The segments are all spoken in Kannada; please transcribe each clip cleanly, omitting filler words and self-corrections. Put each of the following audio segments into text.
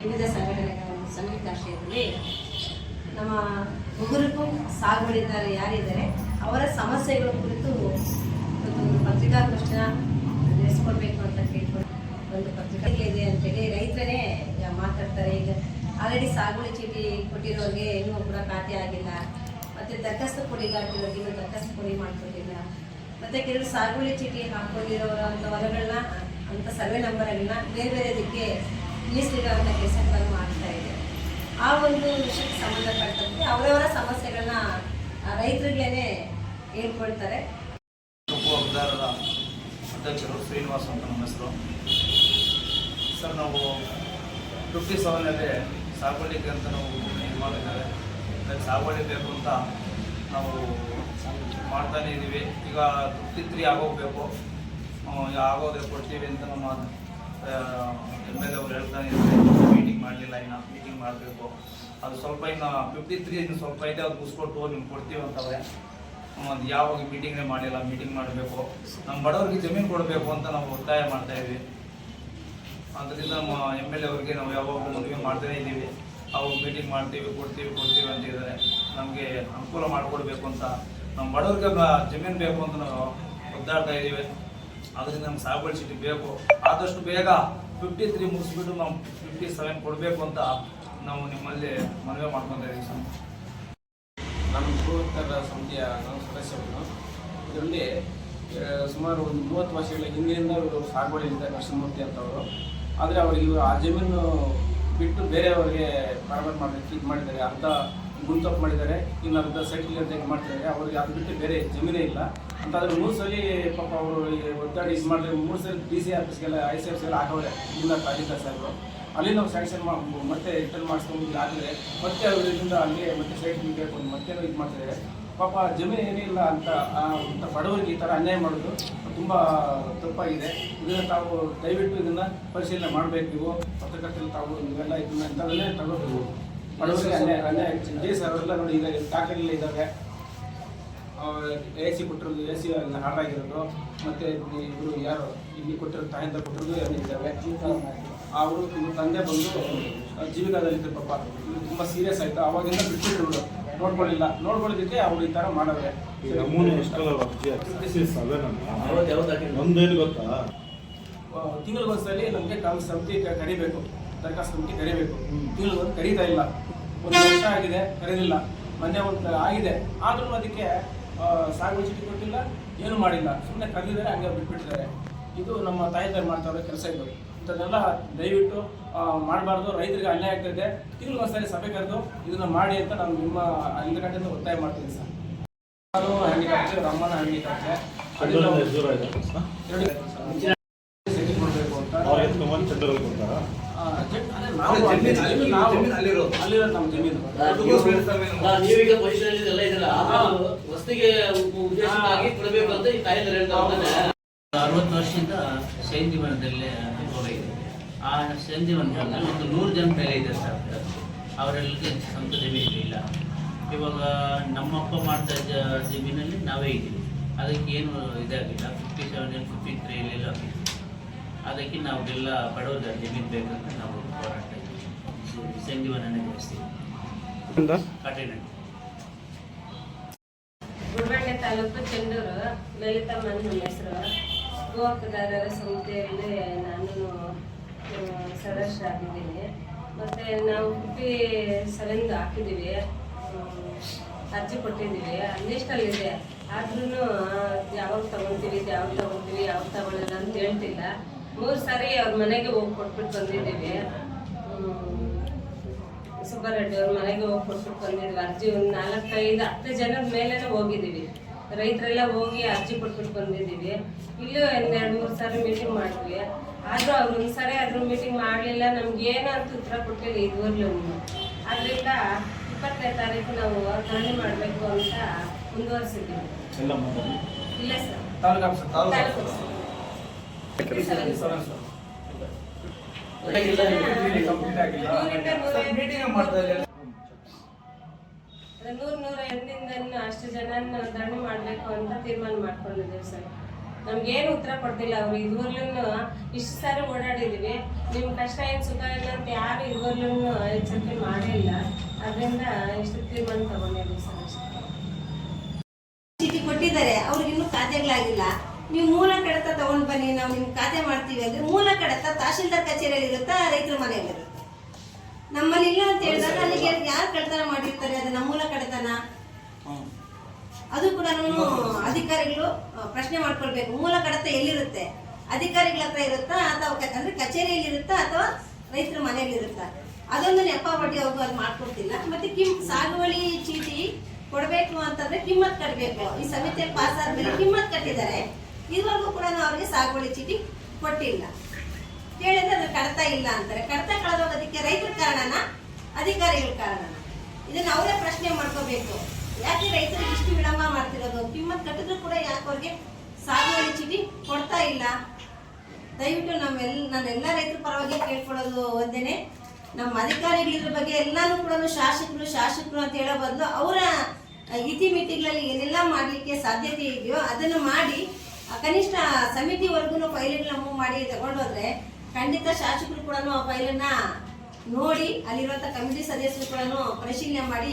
ವಿವಿಧ ಸಂಘಟನೆಗಳ ಒಂದು ಸಂಯುಕ್ತಾಶ್ರಯದಲ್ಲಿ ನಮ್ಮ ಮುಗುರುಕು ಸಾಗುವಳಿದಾರರು ಯಾರಿದ್ದಾರೆ ಅವರ ಸಮಸ್ಯೆಗಳ ಕುರಿತು ಒಂದು ಪತ್ರಿಕಾಗೋಷ್ಠಿನ ನಡೆಸ್ಕೊಡ್ಬೇಕು ಅಂತ ಕೇಳ್ಕೊಂಡು ಒಂದು ಪತ್ರಿಕೆ ಇದೆ ಅಂತೇಳಿ ರೈತರೇ ಮಾತಾಡ್ತಾರೆ. ಈಗ ಆಲ್ರೆಡಿ ಸಾಗುವಳಿ ಚೀಟಿ ಕೊಟ್ಟಿರೋರಿಗೆ ಇನ್ನೂ ಕೂಡ ಖಾತೆ ಆಗಿಲ್ಲ, ಮತ್ತು ದರಖಾಸ್ತು ಕೊಡಿಗಾಗಿರೋರಿಗೆ ಇನ್ನೂ ದರಖಾಸ್ತು ಕೊಡಿ ಮಾಡ್ಕೊಟ್ಟಿಲ್ಲ, ಮತ್ತು ಕೆಲವು ಸಾಗುವಳಿ ಚೀಟಿ ಹಾಕೊಂಡಿರೋವಂಥ ಹೊಲಗಳನ್ನ ಅಂಥ ಸರ್ವೆ ನಂಬರ್ಗಳನ್ನ ಬೇರೆ ಬೇರೆ ಇದಕ್ಕೆ ಮೀಸಲಿಡುವಂಥ ಕೆಲಸಗಳನ್ನು ಮಾಡ್ತಾ ಇದೆ. ಆ ಒಂದು ವಿಷಯಕ್ಕೆ ಸಂಬಂಧಪಟ್ಟಂತೆ ಅವರವರ ಸಮಸ್ಯೆಗಳನ್ನ ರೈತರುಗಳೇ ಹೇಳ್ಕೊಳ್ತಾರೆ. ಅಧ್ಯಕ್ಷರು ಶ್ರೀನಿವಾಸ್ ಅಂತ ನಮ್ಮ ಹೆಸರು ಸರ್. ನಾವು 57ನಲ್ಲಿ ಸಾಗುವಳಿಗೆ ಅಂತ ನಾವು ಇದು ಮಾಡಿದ್ದೇವೆ. ಅದಕ್ಕೆ ಸಾಗುವಳಿ ಬೇಕು ಅಂತ ನಾವು ಮಾಡ್ತಾನೇ ಇದ್ದೀವಿ. ಈಗ 53 ಆಗೋಗಬೇಕು, ಆಗೋದ್ರೆ ಕೊಡ್ತೀವಿ ಅಂತ ನಮ್ಮ MLA ಅವರು ಹೇಳ್ತಾನೆ ಇದ್ದಾರೆ. ಮೀಟಿಂಗ್ ಮಾಡಲಿಲ್ಲ, ಇನ್ನು ಮೀಟಿಂಗ್ ಮಾಡಬೇಕು. ಅದು ಸ್ವಲ್ಪ ಇನ್ನು 53 ಇನ್ನು ಸ್ವಲ್ಪ ಇದೆ, ಅದು ಮುಗಿಸ್ಕೊಟ್ಟು ನಿಮ್ಗೆ ಕೊಡ್ತೀವಿ ಅಂತವ್ರೆ. ಅದು ಯಾವಾಗ ಮೀಟಿಂಗ್ನೇ ಮಾಡಿಲ್ಲ, ಮೀಟಿಂಗ್ ಮಾಡಬೇಕು. ನಮ್ಮ ಬಡವರಿಗೆ ಜಮೀನು ಕೊಡಬೇಕು ಅಂತ ನಾವು ಒತ್ತಾಯ ಮಾಡ್ತಾಯಿದ್ವಿ. ಅದರಿಂದ ನಮ್ಮ MLA ಅವರಿಗೆ ನಾವು ಯಾವಾಗ ಮದುವೆ ಮಾಡ್ತಾನೇ ಇದ್ದೀವಿ. ಅವಾಗ ಮೀಟಿಂಗ್ ಮಾಡ್ತೀವಿ, ಕೊಡ್ತೀವಿ ಅಂತಿದ್ದಾರೆ. ನಮಗೆ ಅನುಕೂಲ ಮಾಡಿಕೊಡ್ಬೇಕು ಅಂತ, ನಮ್ಮ ಬಡವರಿಗೆ ಜಮೀನು ಬೇಕು ಅಂತ ನಾವು ಒದ್ದಾಡ್ತಾ ಇದ್ದೀವಿ. ಅದರಿಂದ ನಮ್ಗೆ ಸಾಗುವಳಿ ಚೀಟಿ ಬೇಕು. ಆದಷ್ಟು ಬೇಗ 53 ಮುಗಿಸ್ಬಿಟ್ಟು ನಾವು 57 ಕೊಡಬೇಕು ಅಂತ ನಾವು ನಿಮ್ಮಲ್ಲಿ ಮನವಿ ಮಾಡ್ಕೊತಾ ಇದ್ದೀವಿ ಸರ್. ನಾನು ಬೃಹತ್ತರ ಸಮಿತಿಯ ಸದಸ್ಯರು. ಇದರಲ್ಲಿ ಸುಮಾರು ಒಂದು 30 ವರ್ಷಗಳ ಹಿಂದಿನಿಂದ ಇವರು ಸಾಗುವಳಿಯಿಂದ ನರಸಿಂಹಮೂರ್ತಿ ಅಂತವರು. ಆದರೆ ಅವರಿಗೆ ಆ ಜಮೀನು ಬಿಟ್ಟು ಬೇರೆಯವರಿಗೆ ಪರ್ಮಿಟ್ ಮಾಡಲಿಕ್ಕೆ ಇದು ಮಾಡಿದ್ದಾರೆ. ಅರ್ಧ ಗುಂತಪ್ಪು ಮಾಡಿದ್ದಾರೆ, ಇನ್ನು ಅರ್ಧ ಸೈಟ್ಲಿ ಅಂತ ಇದು ಮಾಡ್ತಿದ್ದಾರೆ. ಅವ್ರಿಗೆ ಅದು ಬಿಟ್ಟು ಬೇರೆ ಜಮೀನೇ ಇಲ್ಲ ಅಂತ. ಆದರೆ 3 ಸಲ ಪಾಪ ಅವರು ಒತ್ತಡ ಇದು ಮಾಡಿದ್ರೆ 3 ಸಲ DC ಆಫೀಸ್ಗೆಲ್ಲ ICFCಗೆಲ್ಲ ಹಾಕವ್ರೆ. ಇಲ್ಲ ತಾಲೂಕು ಸಾಹೇಬರು ಅಲ್ಲಿ ನಾವು ಸ್ಯಾಂಕ್ಷನ್ ಮತ್ತೆ ರಿಟರ್ನ್ ಮಾಡಿಸ್ಕೊಂಡು ಹಾಕಿದ್ರೆ ಮತ್ತೆ ಅವರಿಂದ ಅಲ್ಲಿ ಮತ್ತೆ ಸೈಟ್ ಬೇಕು ಮತ್ತೆ ಇದು ಮಾಡ್ತಿದ್ದಾರೆ. ಪಾಪ ಜಮೀನು ಏನಿಲ್ಲ ಅಂತ ಬಡವರಿಗೆ ಈ ಥರ ಅನ್ಯಾಯ ಮಾಡೋದು ತುಂಬ ತಪ್ಪಾಗಿದೆ. ಇದನ್ನು ತಾವು ದಯವಿಟ್ಟು ಇದನ್ನು ಪರಿಶೀಲನೆ ಮಾಡಬೇಕು. ನೀವು ಪತ್ರಕರ್ತರು ತಾವು ಇವೆಲ್ಲ ಇದನ್ನ ಇಂಥದನ್ನೇ ತಗೋಬೇಕು. ಬಡವರಿಗೆ ಅನ್ಯಾಯ ಜೆ ಸರ್ ಅವರೆಲ್ಲ ನೋಡಿ, ಈಗ ದಾಖಲೆಲ್ಲ ಇದ್ದಾವೆ. AC ಕೊಟ್ಟಿರೋದು, AC ಹಾಳಾಗಿರೋದು, ಮತ್ತು ಇವರು ಯಾರು ಇಲ್ಲಿ ಕೊಟ್ಟಿರೋ ತಾಯಿಂದ ಕೊಟ್ಟಿರೋದು ಎಲ್ಲ ಇದ್ದಾವೆ. ಅವರು ತಂದೆ ಬಂದು ಜೀವಿಕಾದಲ್ಲಿ ಪಾಪ ತುಂಬ ಸೀರಿಯಸ್ ಆಯಿತು. ಅವಾಗಿಂದ ಬಿಟ್ಬಿಟ್ಟು ನೋಡ್ಕೊಳ್ಳೋದಕ್ಕೆ ಅವ್ರು ಈ ಥರ ಮಾಡೋರೆ. ತಿಂಗಳಿಗೊಂದ್ಸಲಿ ನಮಗೆ ಸಮಿತಿ ಕರಿಬೇಕು, ದರಖಾಸ್ತು ಸಮಿತಿ ಕರಿಬೇಕು. ತಿಂಗಳಿಗೊಂದು ಕರೀತಾ ಇಲ್ಲ. 1 ವರ್ಷ ಆಗಿದೆ, ಕರೀದಿಲ್ಲ. ಮೊನ್ನೆ ಒಂದು ಆಗಿದೆ, ಆದ್ರೂ ಅದಕ್ಕೆ ಸಾಗುವಳಿ ಚೀಟಿ ಕೊಟ್ಟಿಲ್ಲ, ಏನು ಮಾಡಿಲ್ಲ. ಸುಮ್ಮನೆ ಕರೆದಿದ್ದಾರೆ, ಹಂಗೆ ಬಿಟ್ಬಿಟ್ಟಿದ್ದಾರೆ. ಇದು ನಮ್ಮ ತಾಯಿದಾರು ಮಾಡ್ತಾವ್ರೆ ಕೆಲಸ. ಇದು ಇಂಥದ್ದೆಲ್ಲ ದಯವಿಟ್ಟು ಮಾಡಬಾರ್ದು. ರೈತರಿಗೆ ಅನ್ಯಾಯ ಆಗ್ತದೆ. ತಿಂಗಳಿಗೊಂದ್ಸರಿ ಸಭೆ ಕರೆದು ಇದನ್ನು ಮಾಡಿ ಅಂತ ನಾನು ನಿಮ್ಮ ಅಲ್ಲಿಂದ ಗಂಟೆಯಿಂದ ಒತ್ತಾಯ ಮಾಡ್ತೀನಿ ಸರ್. ನಾನು ಹ್ಯಾಂಡಿಕ್ಯಾಪ್ಟೆ, ರಮ್ಮನ ಹ್ಯಾಂಡಿಕ್ಯಾಪ್ಟೆ. ಸೆಟಿಲ್ ಮಾಡಬೇಕು ಅಂತ ಅಲ್ಲಿರೋದು ನಮ್ಮ ಜಮೀನು. ನೀವೀಗ ಪೊಸಿಷನ್ ಎಲ್ಲ ಇದೆಲ್ಲ ವಸ್ತಿಗೆ ಉದ್ದೇಶಕ್ಕಾಗಿ ಕೊಡಬೇಕು ಅಂತ ಈ ತಾಯಿದಾರು ಹೇಳ್ತಾರೆ. 60 ವರ್ಷದಿಂದ ಸೇಂದಿವನದಲ್ಲಿ ಅನುಭವ ಇದೆ. ಆ ಸೇಂದಿವನದಲ್ಲಿ ಒಂದು 100 ಜನ ಮೇಲೆ ಇದೆ ಸರ್. ಅವರೆಲ್ಲರಿಗೆ ಸ್ವಂತ ಜಮೀನು ಇಲ್ಲ. ಇವಾಗ ನಮ್ಮಪ್ಪ ಮಾಡ್ತಾ ಜಮೀನಲ್ಲಿ ನಾವೇ ಇದ್ದೀವಿ. ಅದಕ್ಕೆ ಏನು ಇದಾಗಿಲ್ಲ. 57 53 ಎಲ್ಲ ಅದಕ್ಕೆ ನಾವೆಲ್ಲ ಬಡವರ ಜಮೀನು ಬೇಕಂತ ನಾವು ಹೋರಾಟ ಇದ್ದೀವಿ. ಸೇಂದಿವನನೇ ಜಾಸ್ತಿ ಗುಲ್ಬರ್ಗ ತಾಲೂಕು ಚೆಂಡೂರು. ಲಲಿತಮ್ಮ ನನ್ನ ಹೆಸರು. ಗೋ ಹಕ್ಕುದಾರರ ಸಮಿತಿಯಲ್ಲಿ ನಾನು ಸದಸ್ಯರಾಗಿದ್ದೀನಿ. ಮತ್ತು ನಾವು 57 ಹಾಕಿದ್ದೀವಿ, ಅರ್ಜಿ ಕೊಟ್ಟಿದ್ದೀವಿ. ಲಿಸ್ಟಲ್ಲಿದೆ. ಆದ್ರೂ ಯಾವಾಗ ತಗೊಳ್ತೀವಿ ಯಾವಾಗ ತಗೊಳ್ಳಲ್ಲ ಅಂತ ಹೇಳ್ತಿಲ್ಲ. 3 ಸಾರಿ ಅವ್ರ ಮನೆಗೆ ಹೋಗಿ ಕೊಟ್ಬಿಟ್ಟು ಬಂದಿದ್ದೀವಿ. ಸುಬ್ಬಾರೆಡ್ಡಿ ಅವ್ರ ಮನೆಗೆ ಹೋಗಿ ಕೊಟ್ಬಿಟ್ಟು ಬಂದಿದ್ವಿ. ಅರ್ಜಿ ಒಂದು 4, 5, 10 ಜನದ ಮೇಲೇ ಹೋಗಿದ್ದೀವಿ. ರೈತರೆಲ್ಲ ಹೋಗಿ ಅರ್ಜಿ ಕೊಟ್ಬಿಟ್ಟು ಬಂದಿದ್ದೀವಿ. ಇಲ್ಲೂ 2-3 ಸಾರಿ ಮೀಟಿಂಗ್ ಮಾಡಿದ್ವಿ. ಆದರೂ ಅವ್ರು 1 ಸಾರಿ ಆದರೂ ಮೀಟಿಂಗ್ ಮಾಡಲಿಲ್ಲ. ನಮ್ಗೆ ಏನಂತ ಉತ್ತರ ಕೊಟ್ಟಿಲ್ಲ ಇದುವರೆಗೂ. ಅದರಿಂದ 20ನೇ ತಾರೀಕು ನಾವು ಧರಣಿ ಮಾಡಬೇಕು ಅಂತ ಮುಂದುವರಿಸಿದ್ದೀವಿ. ಇಲ್ಲ ಸರ್, ತಾಲೂಕು ಅಷ್ಟು ಜನ ಧರಣಿ ಮಾಡಬೇಕು ಅಂತ ತೀರ್ಮಾನ ಮಾಡ್ಕೊಂಡಿದ್ದೀವಿ ಸರ್. ನಮ್ಗೇನು ಉತ್ತರ ಕೊಡ್ತಿಲ್ಲ ಅವರು. ಇದುವರೆಗೂ ಇಷ್ಟು ಸಾರಿ ಓಡಾಡಿದ್ದೀವಿ. ನಿಮ್ಮ ಕಷ್ಟ ಏನು ಸುಖ ಇಲ್ಲ ಅಂತ ಯಾರು ಇದುವರೆಗೂ ಎಚ್ಚರಿಕೆ ಮಾಡೇ ಇಲ್ಲ. ಅದರಿಂದ ಇಷ್ಟು ತೀರ್ಮಾನ ತಗೊಂಡಿದ್ದೀವಿ ಸರ್ ಅಷ್ಟೇ. ಚೀಟಿ ಕೊಟ್ಟಿದ್ದಾರೆ, ಅವ್ರಿಗೆ ಇನ್ನೂ ಖಾತೆಗಳಾಗಿಲ್ಲ. ನೀವು ಮೂಲ ಕಡತ ತಗೊಂಡು ಬನ್ನಿ, ನಾವು ನಿಮ್ಗೆ ಖಾತೆ ಮಾಡ್ತೀವಿ ಅಂದ್ರೆ ಮೂಲ ಕಡತ ತಹಶೀಲ್ದಾರ್ ಕಚೇರಿಯಲ್ಲಿ ಇರುತ್ತಾ, ರೈತರ ಮನೆಯಲ್ಲಿ ಇರುತ್ತೆ. ನಮ್ಮಲ್ಲಿ ಇಲ್ಲ ಅಂತ ಹೇಳಿದಾಗ ಅಲ್ಲಿಗೆ ಯಾರು ಕಳ್ತನ ಮಾಡಿರ್ತಾರೆ, ಅದು ನಮ್ಮ ಮೂಲ ಕಡತನ? ಅದು ಕೂಡ ಅಧಿಕಾರಿಗಳು ಪ್ರಶ್ನೆ ಮಾಡ್ಕೊಳ್ಬೇಕು. ಮೂಲ ಕಡತ ಎಲ್ಲಿರುತ್ತೆ? ಅಧಿಕಾರಿಗಳ ಹತ್ರ ಇರುತ್ತಾ ಅಥವಾ ಅಂದ್ರೆ ಕಚೇರಿಯಲ್ಲಿ ಇರುತ್ತಾ ಅಥವಾ ರೈತರ ಮನೆಯಲ್ಲಿ ಇರುತ್ತಾ? ಅದೊಂದು ನೆಪ ಬಡ್ಡಿ ಅವ್ರು ಅದು ಮಾಡ್ಕೊಡ್ತಿಲ್ಲ. ಮತ್ತೆ ಸಾಗುವಳಿ ಚೀಟಿ ಕೊಡಬೇಕು ಅಂತಂದ್ರೆ ಕಿಮ್ಮತ್ ಕಟ್ಟಬೇಕು. ಈ ಸಮಿತಿಯಲ್ಲಿ ಪಾಸ್ ಆದ್ಮೇಲೆ ಕಿಮ್ಮತ್ ಕಟ್ಟಿದ್ದಾರೆ. ಇದುವರೆಗೂ ಕೂಡ ಅವ್ರಿಗೆ ಸಾಗುವಳಿ ಚೀಟಿ ಕೊಟ್ಟಿಲ್ಲ. ಕೇಳಿದ್ರೆ ಅದು ಕಡತ ಇಲ್ಲ ಅಂತಾರೆ. ಕಡತ ಕಳೆದೋಗೋದಕ್ಕೆ ರೈತರ ಕಾರಣನ, ಅಧಿಕಾರಿಗಳ ಕಾರಣನ? ಇದನ್ನ ಅವರೇ ಪ್ರಶ್ನೆ ಮಾಡ್ಕೋಬೇಕು. ಯಾಕೆ ರೈತರಿಗೆ ಇಷ್ಟು ವಿಳಂಬ ಮಾಡ್ತಿರೋದು? ಕಿಮ್ಮತ್ ಕಟ್ಟಿದ್ರು ಕೂಡ ಯಾಕೆ ಅವ್ರಿಗೆ ಸಾಗುವಳಿ ಚೀಟಿ ಕೊಡ್ತಾ ಇಲ್ಲ? ದಯವಿಟ್ಟು ನಾನೆಲ್ಲ ರೈತರ ಪರವಾಗಿ ಕೇಳ್ಕೊಳ್ಳೋದು ಒಂದೇನೆ, ನಮ್ಮ ಅಧಿಕಾರಿಗಳ ಬಗ್ಗೆ ಎಲ್ಲಾನು ಕೂಡ ಶಾಸಕರು ಅಂತ ಹೇಳೋ ಬದಲು ಅವರ ಇತಿಮಿತಿಗಳಲ್ಲಿ ಏನೆಲ್ಲ ಮಾಡಲಿಕ್ಕೆ ಸಾಧ್ಯತೆ ಇದೆಯೋ ಅದನ್ನು ಮಾಡಿ ಕನಿಷ್ಠ ಸಮಿತಿವರೆಗೂ ಫೈಲ್ಗಳನ್ನ ಮೂವ್ ಮಾಡಿ ತಗೊಂಡೋದ್ರೆ ಖಂಡಿತ ಶಾಸಕರು ಕೂಡ ಆ ಫೈಲನ್ನ ನೋಡಿ ಅಲ್ಲಿರುವಂಥ ಕಮಿಟಿ ಸದಸ್ಯರು ಕೂಡ ಪರಿಶೀಲನೆ ಮಾಡಿ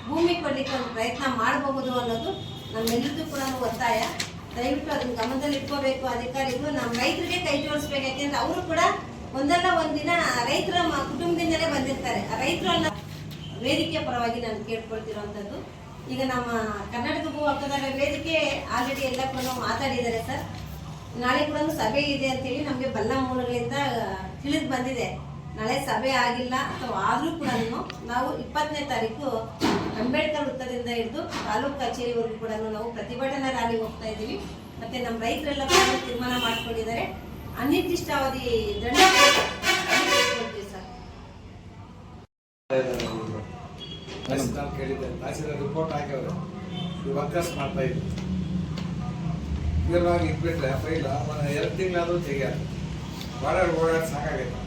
ಭೂಮಿ ಕೊಡ್ಲಿಕ್ಕೆ ಒಂದು ಪ್ರಯತ್ನ ಮಾಡಬಹುದು ಅನ್ನೋದು ನಮ್ಮೆಲ್ಲರಿಗೂ ಕೂಡ ಒತ್ತಾಯ. ದಯವಿಟ್ಟು ಅದನ್ನ ಗಮನದಲ್ಲಿ ಇಟ್ಕೋಬೇಕು ಅಧಿಕಾರಿಗಳು. ನಮ್ಮ ರೈತರಿಗೆ ಕೈ ಜೋಡಿಸ್ಬೇಕು. ಯಾಕೆಂದ್ರೆ ಅವರು ಕೂಡ ಒಂದಲ್ಲ ಒಂದಿನ ರೈತರ ಕುಟುಂಬದಿಂದಲೇ ಬಂದಿರ್ತಾರೆ. ಆ ರೈತರನ್ನ ವೇದಿಕೆ ಪರವಾಗಿ ನಾನು ಕೇಳ್ಕೊಳ್ತಿರುವಂಥದ್ದು. ಈಗ ನಮ್ಮ ಕರ್ನಾಟಕ ಭೂ ಹಕ್ಕುದಾರರ ವೇದಿಕೆ ಆಲ್ರೆಡಿ ಎಲ್ಲ ಕೂಡ ಮಾತಾಡಿದ್ದಾರೆ ಸರ್. ನಾಳೆ ಕೂಡ ಸಭೆ ಇದೆ ಅಂತೇಳಿ ನಮಗೆ ಬಲ್ಲ ಮೂಲಗಳಿಂದ ತಿಳಿದು ಬಂದಿದೆ. ನಾಳೆ ಸಭೆ ಆಗಿಲ್ಲ ಅಥವಾ ಆದರೂ ಕೂಡ ನಾವು 20ನೇ ತಾರೀಕು ಅಂಬೇಡ್ಕರ್ ವೃತ್ತದಿಂದ ಹಿಡಿದು ತಾಲೂಕು ಕಚೇರಿವರೆಗೂ ಕೂಡ ನಾವು ಪ್ರತಿಭಟನಾ ರ್ಯಾಲಿ ಹೋಗ್ತಾ ಇದ್ದೀವಿ. ಮತ್ತೆ ನಮ್ಮ ರೈತರೆಲ್ಲ ಕೂಡ ತೀರ್ಮಾನ ಮಾಡ್ಕೊಂಡಿದ್ದಾರೆ. ಅನಿರ್ದಿಷ್ಟಾವಧಿ ದಂಡ ಕೊಡ್ತೀವಿ ಸರ್. ಕೇಳಿದ್ದೆ ತಹಸೀಲ್ದಾರ್ ರಿಪೋರ್ಟ್ ಹಾಕಿದ್ರೆ ವರ್ಕರ್ಸ್ ಮಾಡ್ತಾ ಇದ್ವಿ. ಇದ್ಬಿಟ್ರೆ ಫೈಲ್ 2 ತಿಂಗಳಾದ್ರೂ ತೆಗಿயாது. ಓಡಾಡಿ ಸಾಕಾಗೈತೆ.